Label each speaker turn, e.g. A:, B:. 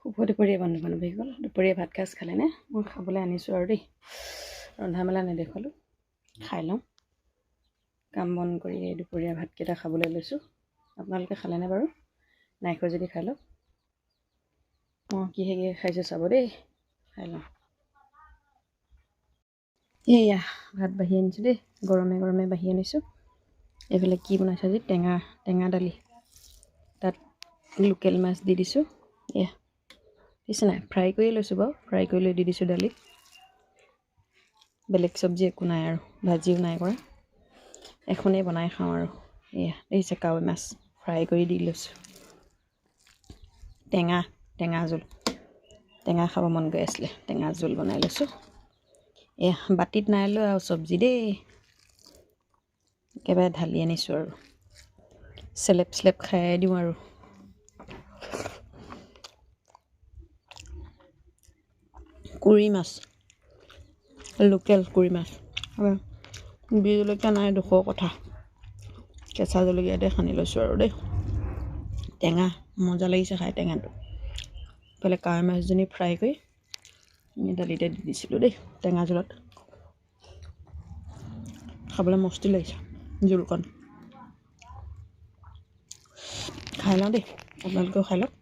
A: দুপৰীয়া বান্ধৱ আহি গ'ল। দুপৰীয়া ভাত সাজ খালেনে? মই খাবলৈ আনিছোঁ আৰু দেই। ৰন্ধা মেলা নেদেখুৱালোঁ, খাই লওঁ। কাম বন কৰি এই দুপৰীয়া ভাতকেইটা খাবলৈ লৈছোঁ। আপোনালোকে খালেনে বাৰু? নাই খোৱা যদি খাই লওক। মই কিহে খাইছোঁ চাব দেই, খাই লওঁ। এয়া ভাত বাঢ়ি আনিছোঁ দেই, গৰমে গৰমে বাঢ়ি আনিছোঁ। এইফালে কি বনাইছে আজি? টেঙা দালি, তাত লোকেল মাছ দি দিছোঁ। এয়া দিছে নাই, ফ্ৰাই কৰি লৈছোঁ বাৰু, ফ্ৰাই কৰি লৈ দি দিছোঁ দালিত। বেলেগ চব্জি একো নাই আৰু, ভাজিও নাই কৰা। এখনেই বনাই খাওঁ আৰু। এয়া দেখিছে কাৱৈ মাছ ফ্ৰাই কৰি দি লৈছোঁ। টেঙা জোল, টেঙা খাব মন গৈ আছিলে, টেঙা জোল বনাই লৈছোঁ। এয়া বাতিত নাই লৈ আৰু চব্জি দেই, একেবাৰে ঢালি আনিছোঁ আৰু চেলেপ খাই দিওঁ আৰু। কুৰি মাছ, লোকেল কুৰি মাছ, বি জলকীয়া নাই, দুখৰ কথা। কেঁচা জলকীয়াতে সানি লৈছোঁ আৰু দেই। টেঙা মজা লাগিছে খাই টেঙাটো। ইফালে কাৱৈ মাছজনী ফ্ৰাই কৰি দালিতে দি দিছিলোঁ দেই, টেঙা জোলত খাবলৈ মস্তি লাগিছে জোলকণ। খাই লওঁ দেই, আপোনালোকেও খাই লওক।